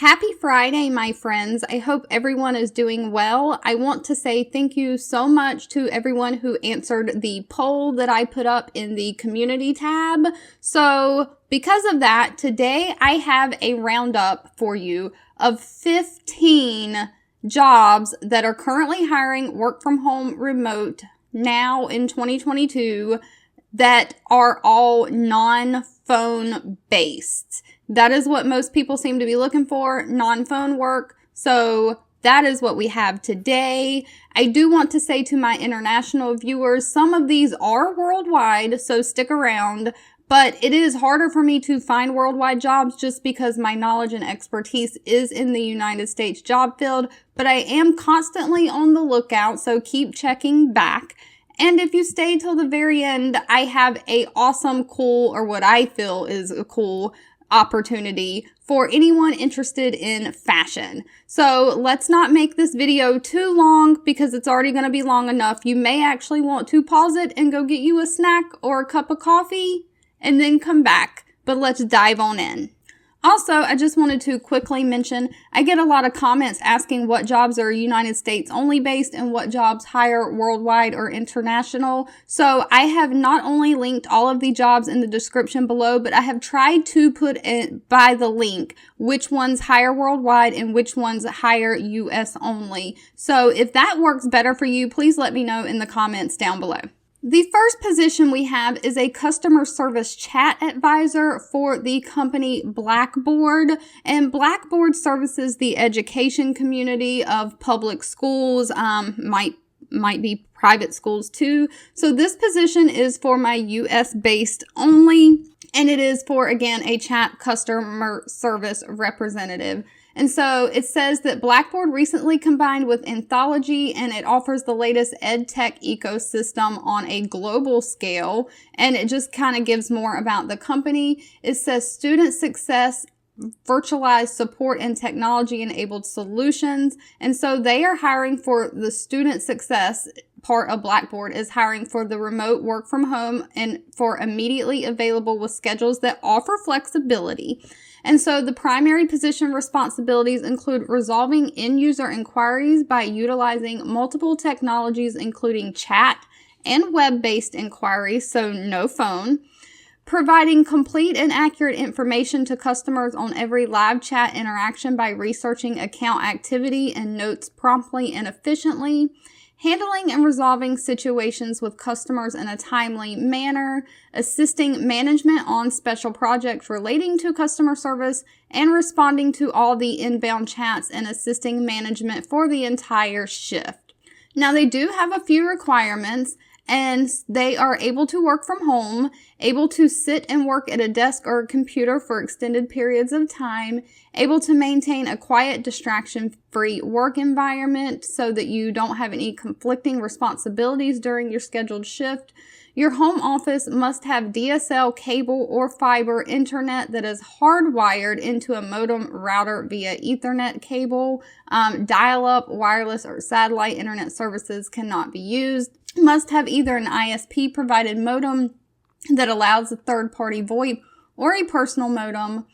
Happy Friday, my friends. I hope everyone is doing well. I want to say thank you so much to everyone who answered the poll that I put up in the community tab. So because of that, today I have a roundup for you of 15 jobs that are currently hiring work from home remote now in 2022 that are all non-phone based. That is what most people seem to be looking for, non-phone work. So that is what we have today. I do want to say to my international viewers, some of these are worldwide, so stick around. But it is harder for me to find worldwide jobs just because my knowledge and expertise is in the United States job field. But I am constantly on the lookout, so keep checking back. And if you stay till the very end, I have a awesome, cool, or what I feel is a cool opportunity for anyone interested in fashion. So let's not make this video too long because it's already going to be long enough. You may actually want to pause it and go get you a snack or a cup of coffee and then come back. But let's dive on in. Also, I just wanted to quickly mention, I get a lot of comments asking what jobs are United States only based and what jobs hire worldwide or international. So I have not only linked all of the jobs in the description below, but I have tried to put it by the link which ones hire worldwide and which ones hire US only. So if that works better for you, please let me know in the comments down below. The first position we have is a customer service chat advisor for the company Blackboard, and Blackboard services the education community of public schools, might be private schools too. So this position is for my US based only, and it is for, again, a chat customer service representative. And so it says that Blackboard recently combined with Anthology, and it offers the latest ed tech ecosystem on a global scale. And it just kind of gives more about the company. It says student success, virtualized support, and technology enabled solutions. And so they are hiring for the student success part of Blackboard is hiring for the remote work from home and for immediately available with schedules that offer flexibility. And so the primary position responsibilities include resolving end-user inquiries by utilizing multiple technologies, including chat and web-based inquiries, so no phone, providing complete and accurate information to customers on every live chat interaction by researching account activity and notes promptly and efficiently, handling and resolving situations with customers in a timely manner, assisting management on special projects relating to customer service, and responding to all the inbound chats and assisting management for the entire shift. Now, they do have a few requirements, and they are able to work from home, able to sit and work at a desk or a computer for extended periods of time, able to maintain a quiet, distraction-free work environment so that you don't have any conflicting responsibilities during your scheduled shift. Your home office must have DSL cable or fiber internet that is hardwired into a modem router via Ethernet cable. Dial-up, wireless, or satellite internet services cannot be used. Must have either an ISP provided modem that allows a third-party VoIP or a personal modem.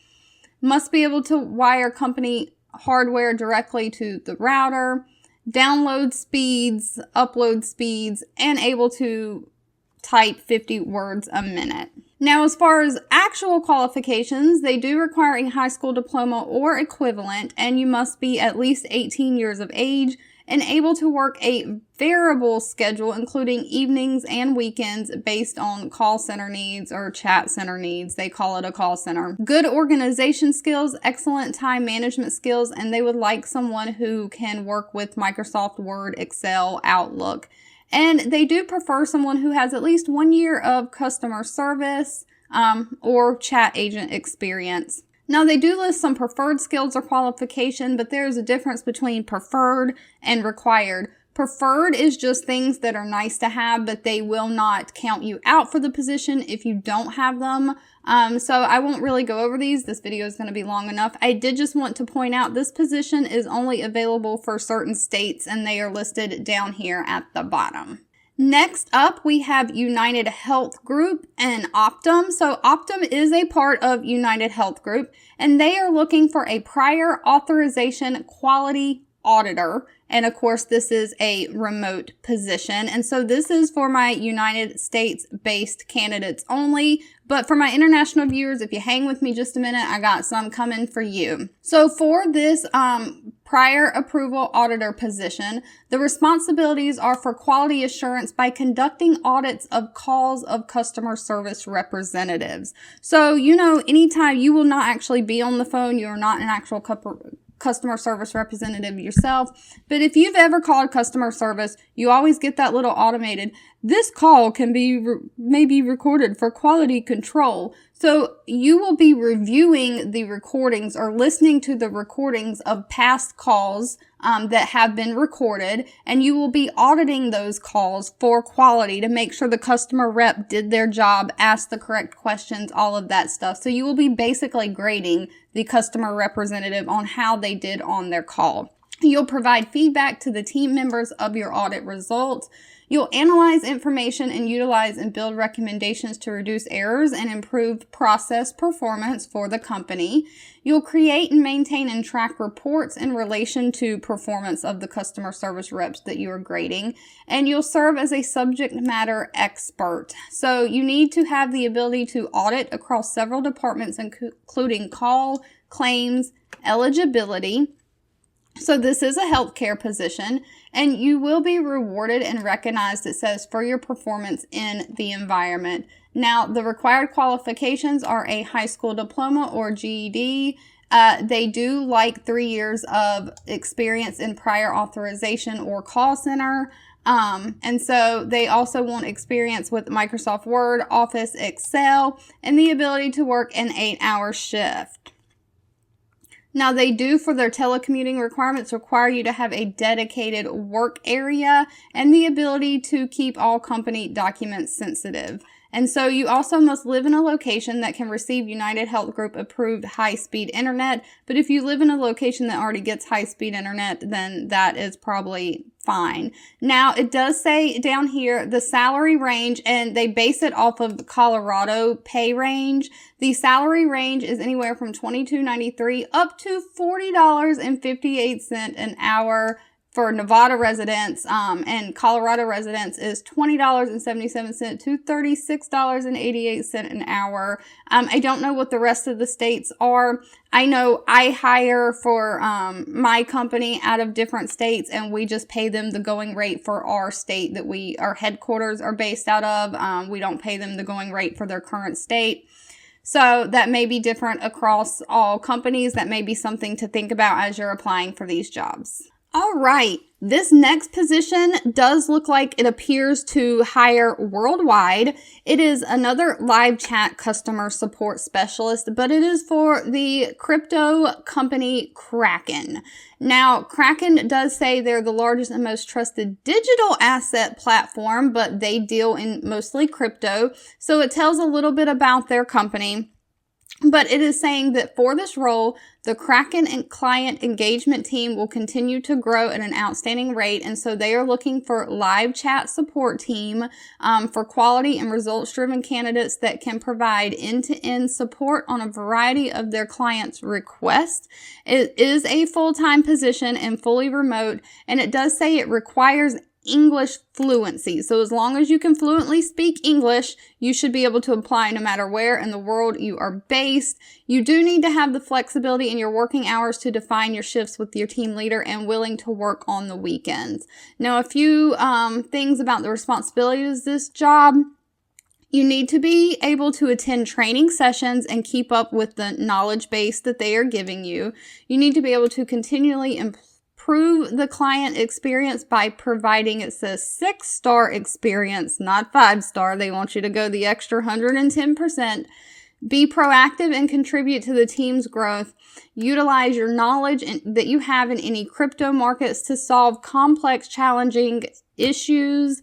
Must be able to wire company hardware directly to the router. Download speeds, upload speeds, and able to type 50 words a minute. Now, as far as actual qualifications, they do require a high school diploma or equivalent, and you must be at least 18 years of age and able to work a variable schedule, including evenings and weekends based on call center needs or chat center needs. They call it a call center. Good organization skills, excellent time management skills, and they would like someone who can work with Microsoft Word, Excel, Outlook. And they do prefer someone who has at least 1 year of customer service or chat agent experience. Now, they do list some preferred skills or qualification, but there's a difference between preferred and required. Preferred is just things that are nice to have, but they will not count you out for the position if you don't have them. So I won't really go over these. This video is going to be long enough. I did just want to point out this position is only available for certain states, and they are listed down here at the bottom. Next up, we have UnitedHealth Group and Optum. So Optum is a part of UnitedHealth Group, and they are looking for a prior authorization quality auditor. And of course, this is a remote position. And so this is for my United States-based candidates only. But for my international viewers, if you hang with me just a minute, I got some coming for you. So for this prior approval auditor position, the responsibilities are for quality assurance by conducting audits of calls of customer service representatives. So, anytime you will not actually be on the phone, you're not an actual customer service representative yourself. But if you've ever called customer service, you always get that little automated, this call can be maybe recorded for quality control. So you will be reviewing the recordings or listening to the recordings of past calls that have been recorded, and you will be auditing those calls for quality to make sure the customer rep did their job, asked the correct questions, all of that stuff. So you will be basically grading the customer representative on how they did on their call. You'll provide feedback to the team members of your audit results. You'll analyze information and utilize and build recommendations to reduce errors and improve process performance for the company. You'll create and maintain and track reports in relation to performance of the customer service reps that you are grading. And you'll serve as a subject matter expert. So you need to have the ability to audit across several departments, including call, claims, eligibility. So this is a healthcare position, and you will be rewarded and recognized, it says, for your performance in the environment. Now, the required qualifications are a high school diploma or GED. They do like 3 years of experience in prior authorization or call center. And so they also want experience with Microsoft Word, Office, Excel, and the ability to work an 8-hour shift. Now, they do, for their telecommuting requirements, require you to have a dedicated work area and the ability to keep all company documents sensitive. And so you also must live in a location that can receive UnitedHealth Group approved high-speed internet. But if you live in a location that already gets high-speed internet, then that is probably fine. Now, it does say down here the salary range, and they base it off of the Colorado pay range. The salary range is anywhere from $22.93 up to $40.58 an hour. For Nevada residents, and Colorado residents is $20.77 to $36.88 an hour. I don't know what the rest of the states are. I know I hire for my company out of different states, and we just pay them the going rate for our state that our headquarters are based out of. We don't pay them the going rate for their current state. So that may be different across all companies. That may be something to think about as you're applying for these jobs. All right, this next position does look like it appears to hire worldwide. It is another live chat customer support specialist, but it is for the crypto company Kraken. Now, Kraken does say they're the largest and most trusted digital asset platform, but they deal in mostly crypto. So it tells a little bit about their company. But it is saying that for this role, the Kraken and client engagement team will continue to grow at an outstanding rate. And so they are looking for live chat support team for quality and results-driven candidates that can provide end-to-end support on a variety of their clients' requests. It is a full-time position and fully remote, and it does say it requires English fluency. So as long as you can fluently speak English, you should be able to apply no matter where in the world you are based. You do need to have the flexibility in your working hours to define your shifts with your team leader and willing to work on the weekends. Now, a few things about the responsibilities of this job. You need to be able to attend training sessions and keep up with the knowledge base that they are giving you. You need to be able to continually improve the client experience by providing, it says 6-star experience, not 5-star. They want you to go the extra 110%. Be proactive and contribute to the team's growth. Utilize your knowledge that you have in any crypto markets to solve complex, challenging issues.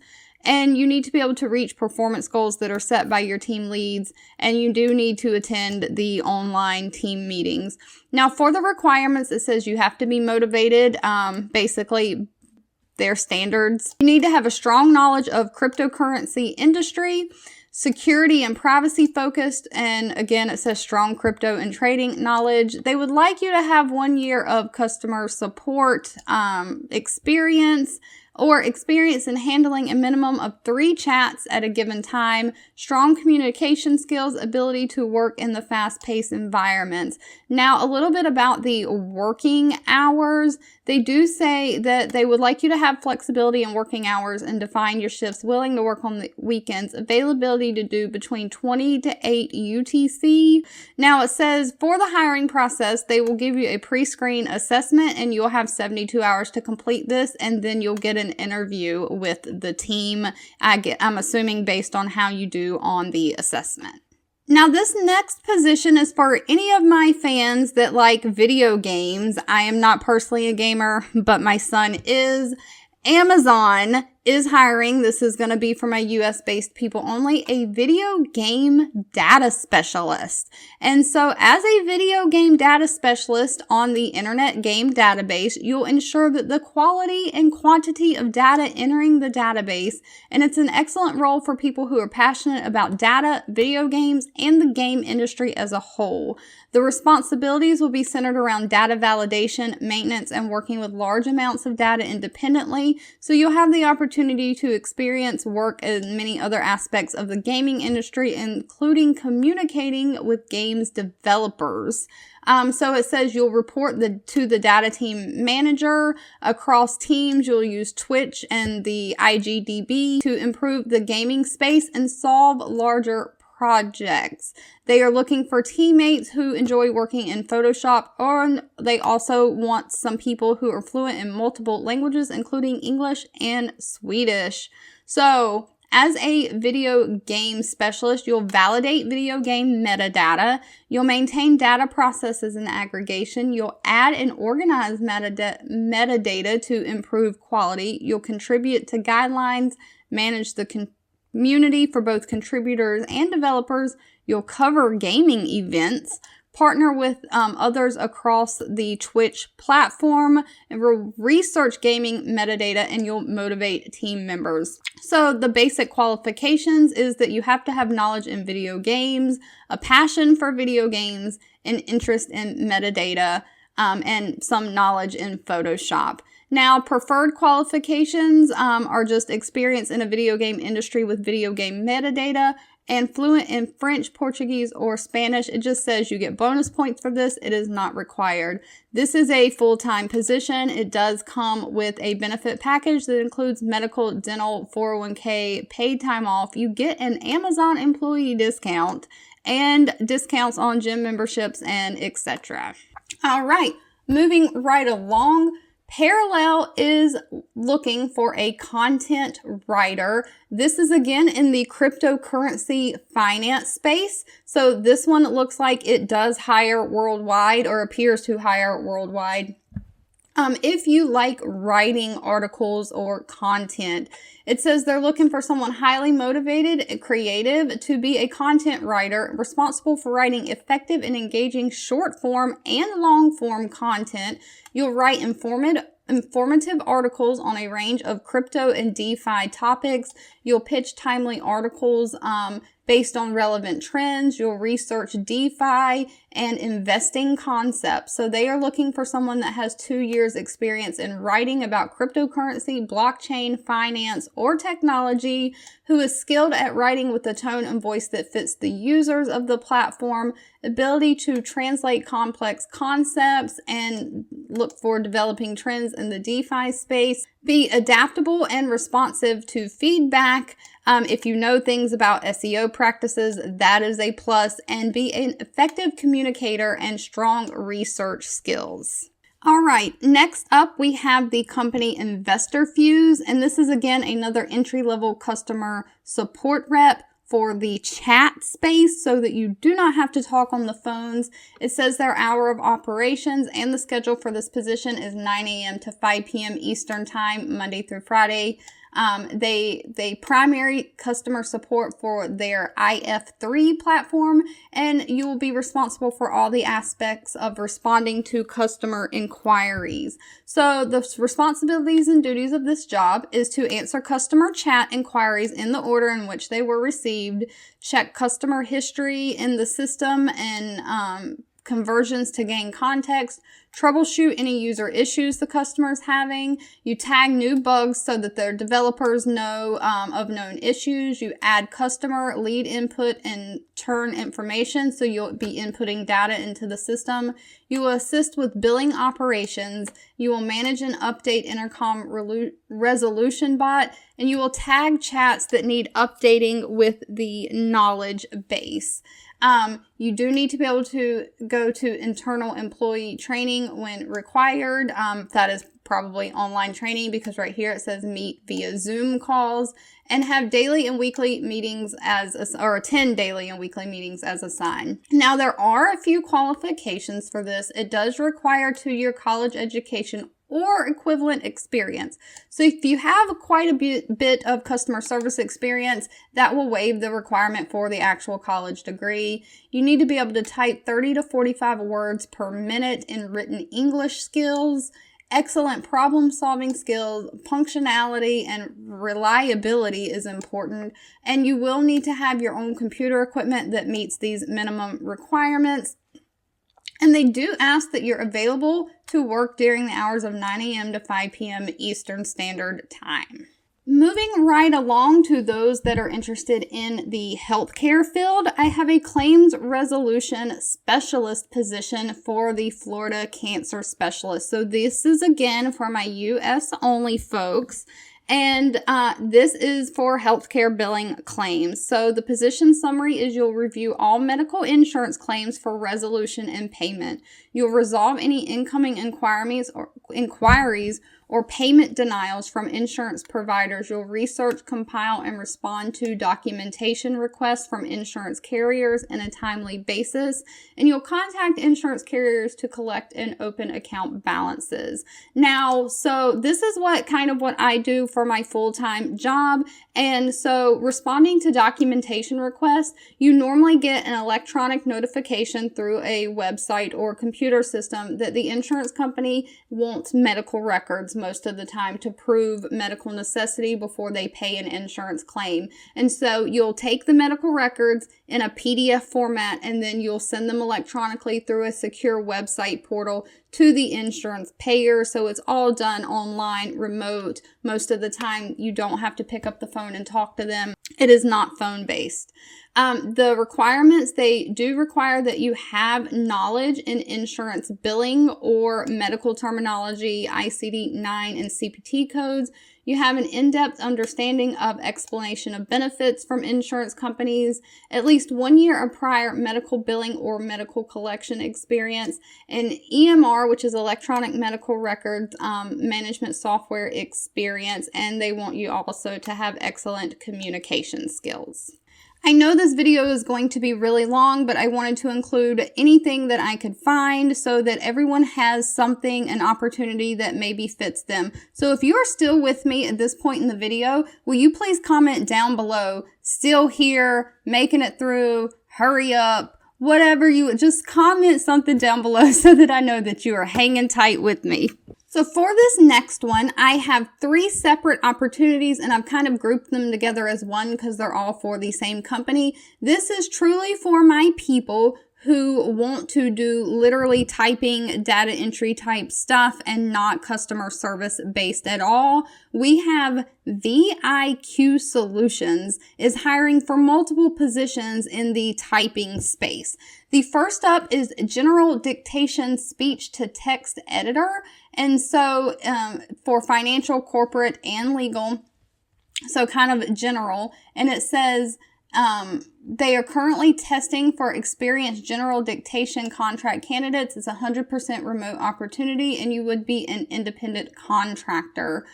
And you need to be able to reach performance goals that are set by your team leads. And you do need to attend the online team meetings. Now, for the requirements, it says you have to be motivated. Basically, their standards. You need to have a strong knowledge of cryptocurrency industry, security and privacy focused, and again, it says strong crypto and trading knowledge. They would like you to have 1 year of customer support experience, or experience in handling a minimum of 3 chats at a given time, strong communication skills, ability to work in the fast-paced environments. Now, a little bit about the working hours. They do say that they would like you to have flexibility in working hours and define your shifts, willing to work on the weekends, availability to do between 20 to 8 UTC. Now, it says for the hiring process, they will give you a pre-screen assessment and you'll have 72 hours to complete this, and then you'll get an interview with the team. I'm assuming based on how you do on the assessment. Now, this next position is for any of my fans that like video games. I am not personally a gamer, but my son is. Amazon is hiring. This is going to be for my US-based people only, a video game data specialist. And so as a video game data specialist on the internet game database, you'll ensure that the quality and quantity of data entering the database, and it's an excellent role for people who are passionate about data, video games, and the game industry as a whole. The responsibilities will be centered around data validation, maintenance, and working with large amounts of data independently, so you'll have the opportunity to experience work in many other aspects of the gaming industry, including communicating with games developers. So it says you'll report to the data team manager. Across teams, you'll use Twitch and the IGDB to improve the gaming space and solve larger projects. They are looking for teammates who enjoy working in Photoshop, or they also want some people who are fluent in multiple languages, including English and Swedish. So, as a video game specialist, you'll validate video game metadata, you'll maintain data processes and aggregation, you'll add and organize metadata to improve quality, you'll contribute to guidelines, manage the community for both contributors and developers, you'll cover gaming events, partner with others across the Twitch platform, and research gaming metadata, and you'll motivate team members. So the basic qualifications is that you have to have knowledge in video games, a passion for video games, an interest in metadata, and some knowledge in Photoshop. Now, preferred qualifications are just experience in a video game industry with video game metadata and fluent in French, Portuguese, or Spanish. It just says you get bonus points for this. It is not required. This is a full-time position. It does come with a benefit package that includes medical, dental, 401k, paid time off. You get an Amazon employee discount and discounts on gym memberships and etc. All right, moving right along. Parallel is looking for a content writer. This is again in the cryptocurrency finance space. So this one looks like it does hire worldwide, or appears to hire worldwide. If you like writing articles or content, it says they're looking for someone highly motivated and creative to be a content writer responsible for writing effective and engaging short form and long form content. You'll write informative articles on a range of crypto and DeFi topics. You'll pitch timely articles based on relevant trends. You'll research DeFi and investing concepts. So they are looking for someone that has 2 years experience in writing about cryptocurrency, blockchain, finance, or technology, who is skilled at writing with a tone and voice that fits the users of the platform, ability to translate complex concepts and look for developing trends in the DeFi space, be adaptable and responsive to feedback. If you know things about SEO practices, that is a plus, and be an effective communicator and strong research skills. All right, next up we have the company InvestorFuse, and this is again another entry-level customer support rep for the chat space so that you do not have to talk on the phones. It says their hour of operations and the schedule for this position is 9 a.m. to 5 p.m. Eastern Time, Monday through Friday. They primary customer support for their IF3 platform, and you will be responsible for all the aspects of responding to customer inquiries. So the responsibilities and duties of this job is to answer customer chat inquiries in the order in which they were received, check customer history in the system and conversions to gain context, troubleshoot any user issues the customer is having. You tag new bugs so that their developers know of known issues. You add customer lead input and turn information, so you'll be inputting data into the system. You will assist with billing operations. You will manage and update intercom resolution bot, and you will tag chats that need updating with the knowledge base. You do need to be able to go to internal employee training when required. That is probably online training, because right here it says meet via Zoom calls, and have daily and weekly meetings or attend daily and weekly meetings as assigned. Now, there are a few qualifications for this. It does require 2-year college education or equivalent experience. So if you have quite a bit of customer service experience, that will waive the requirement for the actual college degree. You need to be able to type 30 to 45 words per minute in written English skills, excellent problem-solving skills, punctuality, and reliability is important. And you will need to have your own computer equipment that meets these minimum requirements. And they do ask that you're available to work during the hours of 9 a.m. to 5 p.m. Eastern Standard Time. Moving right along to those that are interested in the healthcare field, I have a claims resolution specialist position for the Florida Cancer Specialist. So this is again for my US only folks. And this is for healthcare billing claims. So the position summary is you'll review all medical insurance claims for resolution and payment. You'll resolve any incoming inquiries or payment denials from insurance providers. You'll research, compile, and respond to documentation requests from insurance carriers in a timely basis. And you'll contact insurance carriers to collect and open account balances. Now, so this is what I do for my full-time job. And so responding to documentation requests, you normally get an electronic notification through a website or computer system that the insurance company wants medical records most of the time to prove medical necessity before they pay an insurance claim. And so you'll take the medical records in a PDF format, and then you'll send them electronically through a secure website portal to the insurance payer. So it's all done online, remote. Most of the time, you don't have to pick up the phone and talk to them. It is not phone-based. The requirements, they do require that you have knowledge in insurance billing or medical terminology, ICD-9 and CPT codes. You have an in-depth understanding of explanation of benefits from insurance companies, at least 1 year of prior medical billing or medical collection experience, and EMR, which is electronic medical records management software experience, and they want you also to have excellent communication skills. I know this video is going to be really long, but I wanted to include anything that I could find so that everyone has something, an opportunity that maybe fits them. So if you are still with me at this point in the video, will you please comment down below, still here, making it through, hurry up, whatever just comment something down below so that I know that you are hanging tight with me. So for this next one, I have 3 separate opportunities, and I've kind of grouped them together as one because they're all for the same company. This is truly for my people who want to do literally typing, data entry type stuff and not customer service based at all. We have VIQ Solutions is hiring for multiple positions in the typing space. The first up is General Dictation Speech to Text Editor. And so for financial, corporate, and legal, so kind of general, and it says they are currently testing for experienced general dictation contract candidates. It's a 100% remote opportunity, and you would be an independent contractor.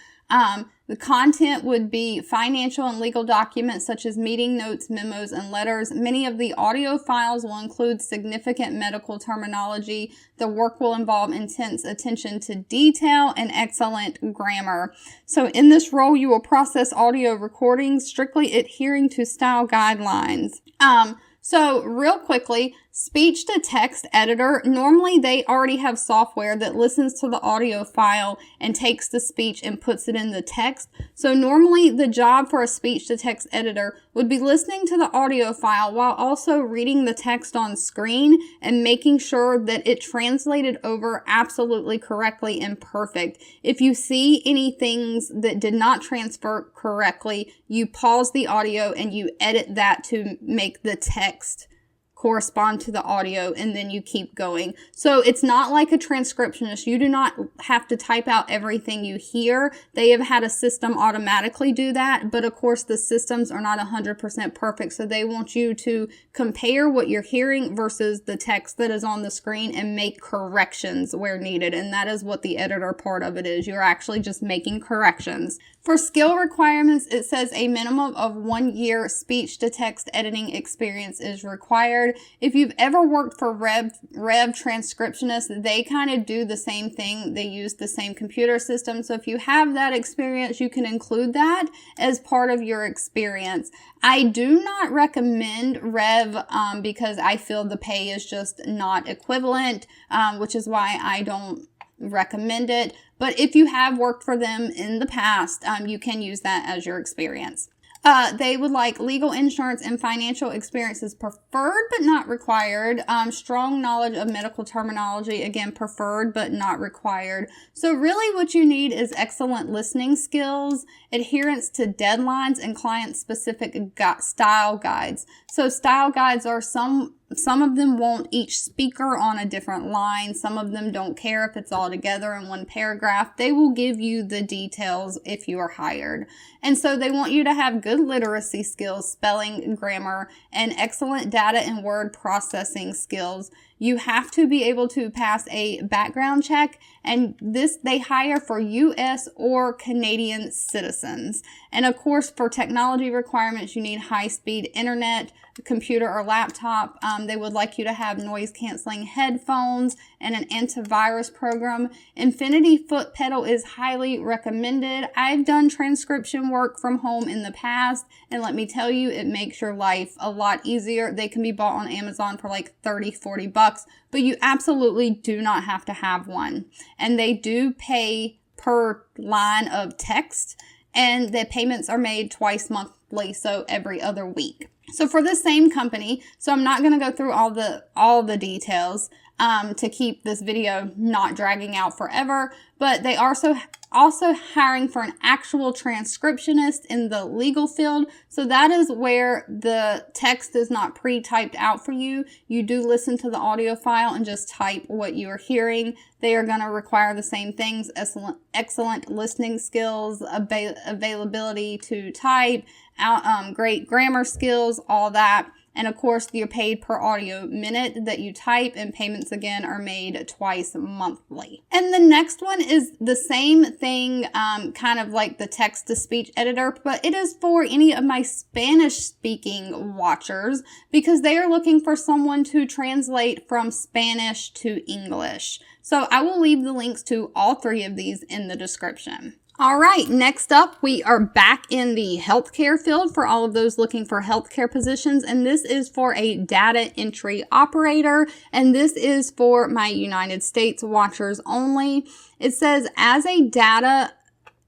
The content would be financial and legal documents such as meeting notes, memos, and letters. Many of the audio files will include significant medical terminology. The work will involve intense attention to detail and excellent grammar. So in this role, you will process audio recordings, strictly adhering to style guidelines. So real quickly, speech to text editor, normally they already have software that listens to the audio file and takes the speech and puts it in the text. So normally the job for a speech to text editor would be listening to the audio file while also reading the text on screen and making sure that it translated over absolutely correctly and perfect. If you see any things that did not transfer correctly, you pause the audio and you edit that to make the text correspond to the audio, and then you keep going. So it's not like a transcriptionist. You do not have to type out everything you hear. They have had a system automatically do that, but of course the systems are not 100% perfect, so they want you to compare what you're hearing versus the text that is on the screen and make corrections where needed, and that is what the editor part of it is. You're actually just making corrections. For skill requirements, it says a minimum of 1 year speech-to-text editing experience is required. If you've ever worked for Rev transcriptionists, they kind of do the same thing. They use the same computer system. So if you have that experience, you can include that as part of your experience. I do not recommend Rev because I feel the pay is just not equivalent, which is why I don't recommend it. But if you have worked for them in the past, you can use that as your experience. They would like legal, insurance, and financial experience is preferred but not required. Strong knowledge of medical terminology, again, preferred but not required. So really what you need is excellent listening skills, adherence to deadlines, and client-specific style guides. So style guides are some of them want each speaker on a different line. Some of them don't care if it's all together in one paragraph. They will give you the details if you are hired. And so they want you to have good literacy skills, spelling, grammar, and excellent data and word processing skills. You have to be able to pass a background check, and this they hire for U.S. or Canadian citizens. And of course, for technology requirements, you need high-speed internet, computer or laptop. They would like you to have noise-canceling headphones and an antivirus program. Infinity foot pedal is highly recommended. I've done transcription work from home in the past, and let me tell you, it makes your life a lot easier. They can be bought on Amazon for like $30-$40, but you absolutely do not have to have one. And they do pay per line of text, and the payments are made twice monthly, so every other week. So for the same company, so I'm not going to go through all the details to keep this video not dragging out forever, but they are also hiring for an actual transcriptionist in the legal field. So that is where the text is not pre-typed out for you. You do listen to the audio file and just type what you are hearing. They are going to require the same things: excellent listening skills, availability to type, great grammar skills, all that. And of course, you're paid per audio minute that you type, and payments again are made twice monthly. And the next one is the same thing, kind of like the text-to-speech editor, but it is for any of my Spanish-speaking watchers because they are looking for someone to translate from Spanish to English. So I will leave the links to all three of these in the description. All right, next up, we are back in the healthcare field for all of those looking for healthcare positions, and this is for a data entry operator, and this is for my United States watchers only. It says, as a data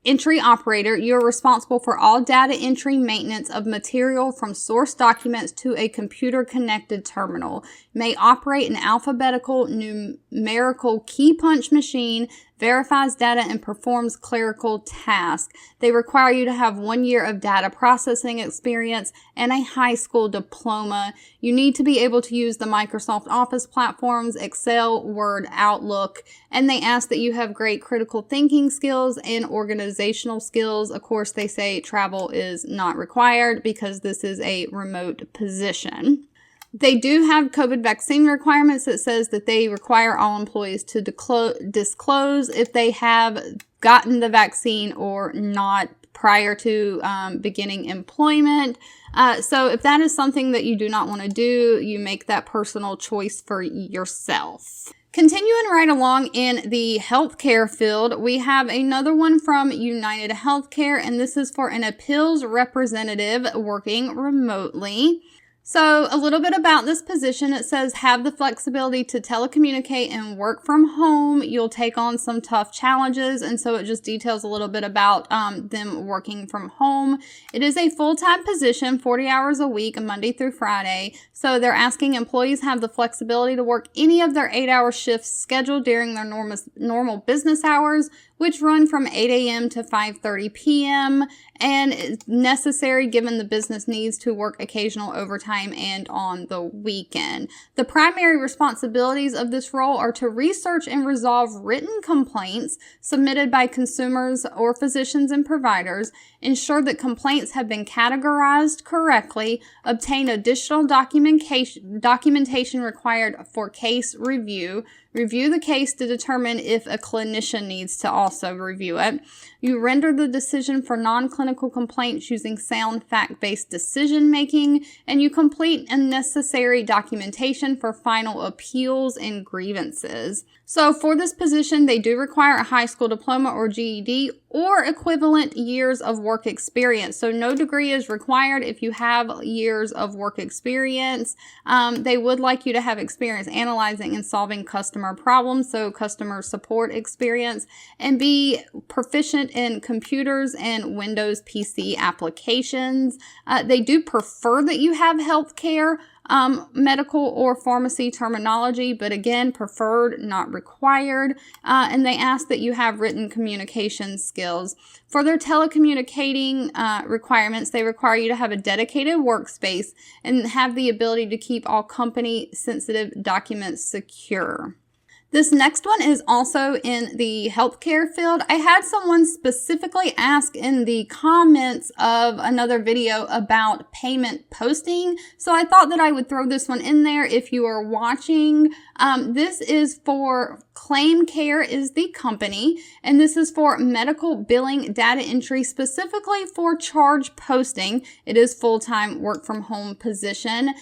entry operator, you're responsible for all data entry maintenance of material from source documents to a computer-connected terminal. May operate an alphabetical numerical key punch machine, verifies data, and performs clerical tasks. They require you to have 1 year of data processing experience and a high school diploma. You need to be able to use the Microsoft Office platforms, Excel, Word, Outlook, and they ask that you have great critical thinking skills and organizational skills. Of course, they say travel is not required because this is a remote position. They do have COVID vaccine requirements that says that they require all employees to disclose if they have gotten the vaccine or not prior to beginning employment. So if that is something that you do not want to do, you make that personal choice for yourself. Continuing right along in the healthcare field, we have another one from UnitedHealth, and this is for an appeals representative working remotely. So a little bit about this position. It says have the flexibility to telecommunicate and work from home. You'll take on some tough challenges. And so it just details a little bit about them working from home. It is a full-time position, 40 hours a week, Monday through Friday. So they're asking employees have the flexibility to work any of their 8-hour shifts scheduled during their normal business hours, which run from 8 a.m. to 5:30 p.m. and it's necessary given the business needs to work occasional overtime and on the weekend. The primary responsibilities of this role are to research and resolve written complaints submitted by consumers or physicians and providers, ensure that complaints have been categorized correctly, obtain additional documentation required for case review, review the case to determine if a clinician needs to also review it. You render the decision for non-clinical complaints using sound fact-based decision making, and you complete unnecessary documentation for final appeals and grievances. So for this position, they do require a high school diploma or GED or equivalent years of work experience. So no degree is required if you have years of work experience. They would like you to have experience analyzing and solving customer problems, so customer support experience, and be proficient in computers and Windows PC applications. They do prefer that you have healthcare, medical or pharmacy terminology, but again, preferred, not required. And they ask that you have written communication skills. For their telecommunicating requirements, they require you to have a dedicated workspace and have the ability to keep all company-sensitive documents secure. This next one is also in the healthcare field. I had someone specifically ask in the comments of another video about payment posting, so I thought that I would throw this one in there if you are watching. This is for ClaimCare is the company, and this is for medical billing data entry specifically for charge posting. It is full-time work from home position.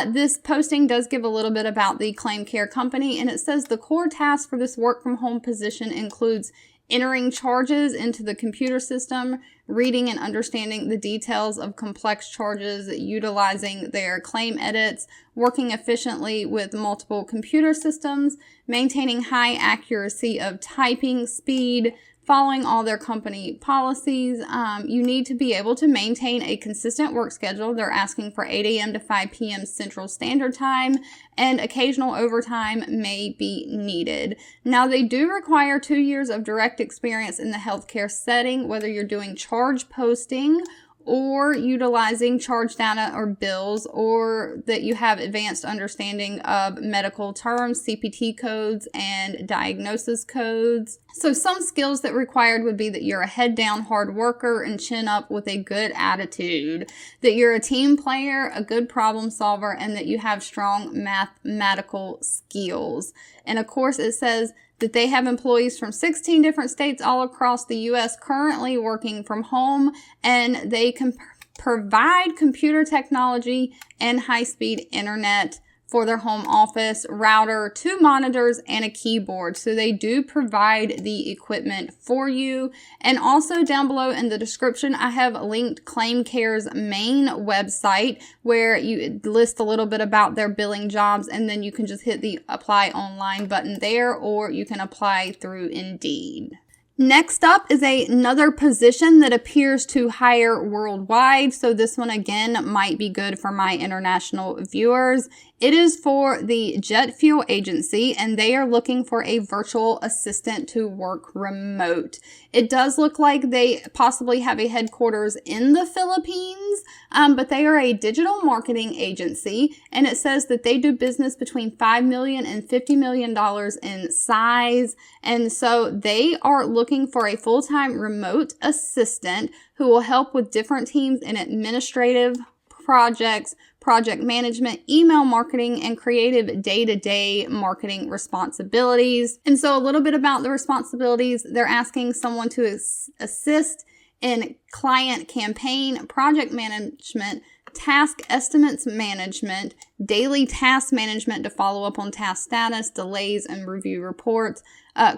This posting does give a little bit about the ClaimCare company, and it says the core task for this work from home position includes entering charges into the computer system, reading and understanding the details of complex charges, utilizing their claim edits, working efficiently with multiple computer systems, maintaining high accuracy of typing speed, following all their company policies. You need to be able to maintain a consistent work schedule. They're asking for 8 a.m. to 5 p.m. Central Standard Time, and occasional overtime may be needed. Now, they do require 2 years of direct experience in the healthcare setting, whether you're doing charge posting or utilizing charge data or bills, or that you have advanced understanding of medical terms, CPT codes, and diagnosis codes. So some skills that required would be that you're a head down hard worker and chin up with a good attitude, that you're a team player, a good problem solver, and that you have strong mathematical skills. And of course, it says that they have employees from 16 different states all across the U.S. currently working from home, and they can provide computer technology and high-speed internet for their home office, router, 2 monitors, and a keyboard. So they do provide the equipment for you. And also down below in the description, I have linked ClaimCare's main website where you list a little bit about their billing jobs, and then you can just hit the apply online button there, or you can apply through Indeed. Next up is another position that appears to hire worldwide. So this one again might be good for my international viewers. It is for the Jet Fuel Agency, and they are looking for a virtual assistant to work remote. It does look like they possibly have a headquarters in the Philippines, but they are a digital marketing agency, and it says that they do business between $5 million and $50 million in size. And so they are looking for a full-time remote assistant who will help with different teams in administrative projects, project management, email marketing, and creative day-to-day marketing responsibilities. And so a little bit about the responsibilities. They're asking someone to assist in client campaign, project management, task estimates management, daily task management to follow up on task status, delays, and review reports,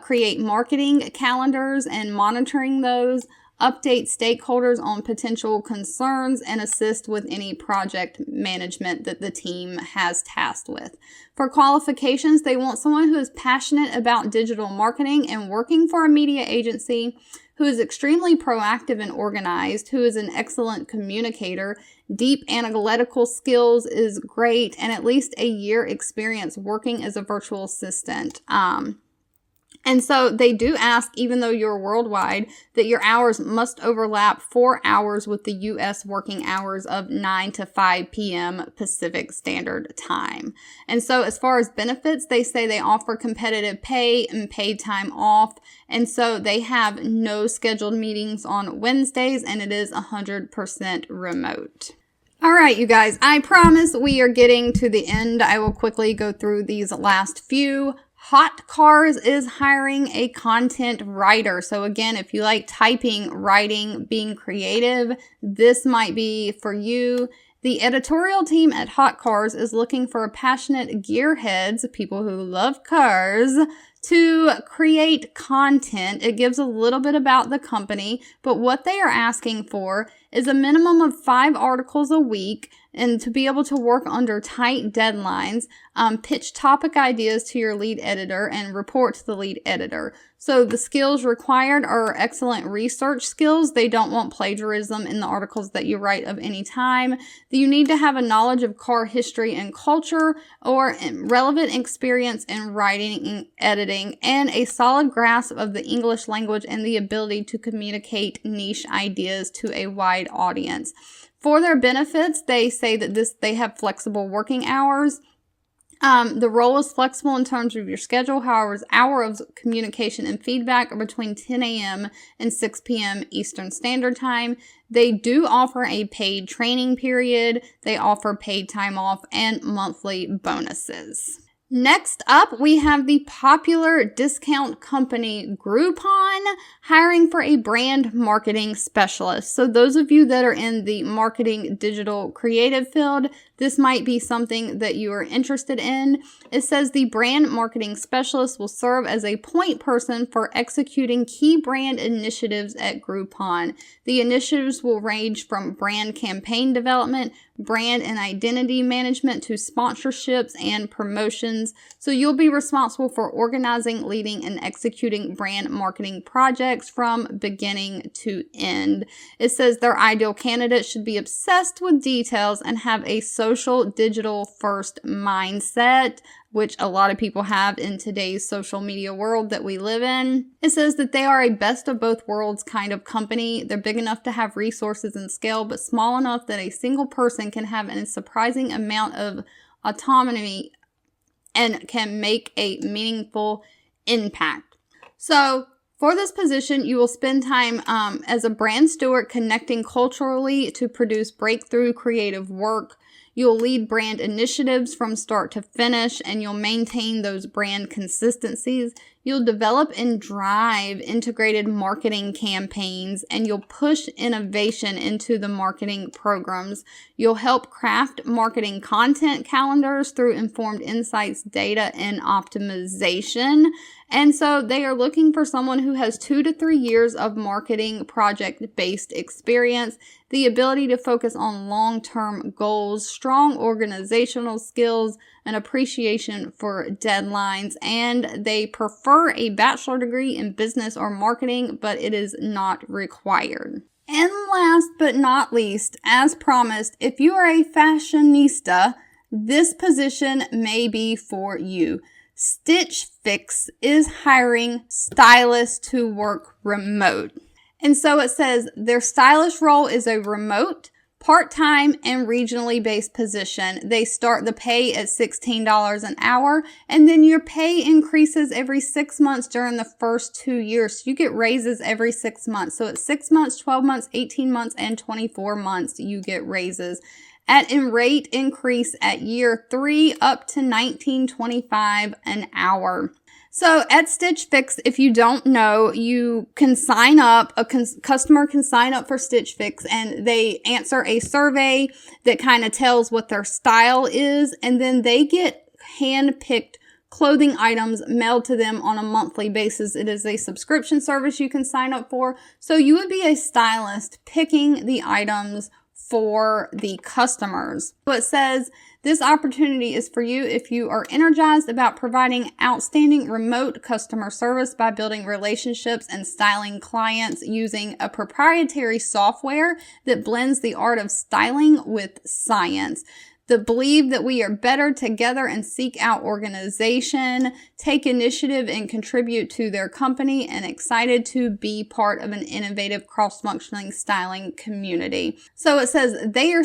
create marketing calendars and monitoring those, update stakeholders on potential concerns, and assist with any project management that the team has tasked with. For qualifications, they want someone who is passionate about digital marketing and working for a media agency, who is extremely proactive and organized, who is an excellent communicator, deep analytical skills is great, and at least a year experience working as a virtual assistant. And so they do ask, even though you're worldwide, that your hours must overlap 4 hours with the U.S. working hours of 9 to 5 p.m. Pacific Standard Time. And so as far as benefits, they say they offer competitive pay and paid time off. And so they have no scheduled meetings on Wednesdays, and it is 100% remote. All right, you guys, I promise we are getting to the end. I will quickly go through these last few. Hot Cars is hiring a content writer. So again, if you like typing, writing, being creative, this might be for you. The editorial team at Hot Cars is looking for passionate gearheads, people who love cars, to create content. It gives a little bit about the company, but what they are asking for is a minimum of 5 articles a week, and to be able to work under tight deadlines, pitch topic ideas to your lead editor and report to the lead editor. So the skills required are excellent research skills. They don't want plagiarism in the articles that you write of any time. You need to have a knowledge of car history and culture, or relevant experience in writing and editing, and a solid grasp of the English language and the ability to communicate niche ideas to a wide audience. For their benefits, they say that they have flexible working hours. The role is flexible in terms of your schedule. However, hours of communication and feedback are between 10 a.m. and 6 p.m. Eastern Standard Time. They do offer a paid training period. They offer paid time off and monthly bonuses. Next up, we have the popular discount company Groupon hiring for a brand marketing specialist. So those of you that are in the marketing digital creative field, this might be something that you are interested in. It says the brand marketing specialist will serve as a point person for executing key brand initiatives at Groupon. The initiatives will range from brand campaign development, brand and identity management, to sponsorships and promotions. So you'll be responsible for organizing, leading, and executing brand marketing projects from beginning to end. It says their ideal candidate should be obsessed with details and have a social digital first mindset, which a lot of people have in today's social media world that we live in. It says that they are a best of both worlds kind of company. They're big enough to have resources and scale, but small enough that a single person can have a surprising amount of autonomy and can make a meaningful impact. So for this position, you will spend time as a brand steward connecting culturally to produce breakthrough creative work. You'll lead brand initiatives from start to finish, and you'll maintain those brand consistencies. You'll develop and drive integrated marketing campaigns, and you'll push innovation into the marketing programs. You'll help craft marketing content calendars through informed insights, data, and optimization. And so they are looking for someone who has 2 to 3 years of marketing project-based experience, the ability to focus on long-term goals, strong organizational skills, an appreciation for deadlines, and they prefer a bachelor degree in business or marketing, but it is not required. And last but not least, as promised, if you are a fashionista, this position may be for you. Stitch Fix is hiring stylists to work remote. And so it says their stylist role is a remote, part-time, and regionally based position. They start the pay at $16 an hour, and then your pay increases every 6 months during the first 2 years. So you get raises every 6 months. So at 6 months, 12 months, 18 months, and 24 months, you get raises. At in rate increase at year 3 up to $19.25 an hour. So at Stitch Fix, if you don't know, you can sign up, customer can sign up for Stitch Fix, and they answer a survey that kind of tells what their style is, and then they get hand-picked clothing items mailed to them on a monthly basis. It is a subscription service you can sign up for. So you would be a stylist picking the items for the customers. So it says, this opportunity is for you if you are energized about providing outstanding remote customer service by building relationships and styling clients using a proprietary software that blends the art of styling with science. That believe that we are better together and seek out organization, take initiative and contribute to their company, and excited to be part of an innovative cross-functioning styling community. So it says they are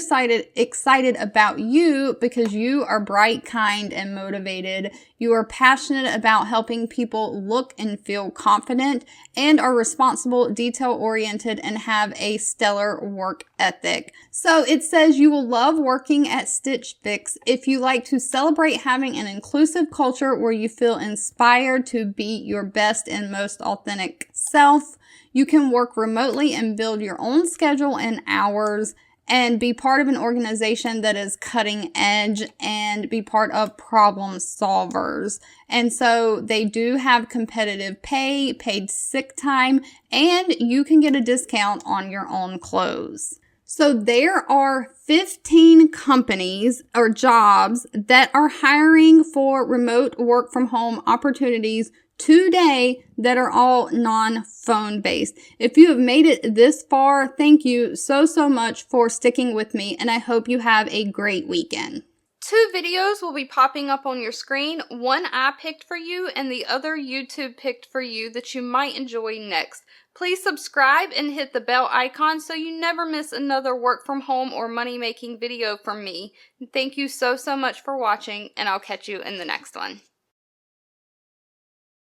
excited about you because you are bright, kind, and motivated. You are passionate about helping people look and feel confident and are responsible, detail-oriented, and have a stellar work ethic. So it says you will love working at Stitch Fix if you like to celebrate having an inclusive culture where you feel inspired to be your best and most authentic self. You can work remotely and build your own schedule and hours and be part of an organization that is cutting edge and be part of problem solvers. And so they do have competitive pay, paid sick time, and you can get a discount on your own clothes. So there are 15 companies or jobs that are hiring for remote work from home opportunities today that are all non-phone based. If you have made it this far, thank you so much for sticking with me, and I hope you have a great weekend. 2 videos will be popping up on your screen. One I picked for you and the other YouTube picked for you that you might enjoy next. Please subscribe and hit the bell icon so you never miss another work from home or money making video from me. Thank you so much for watching, and I'll catch you in the next one.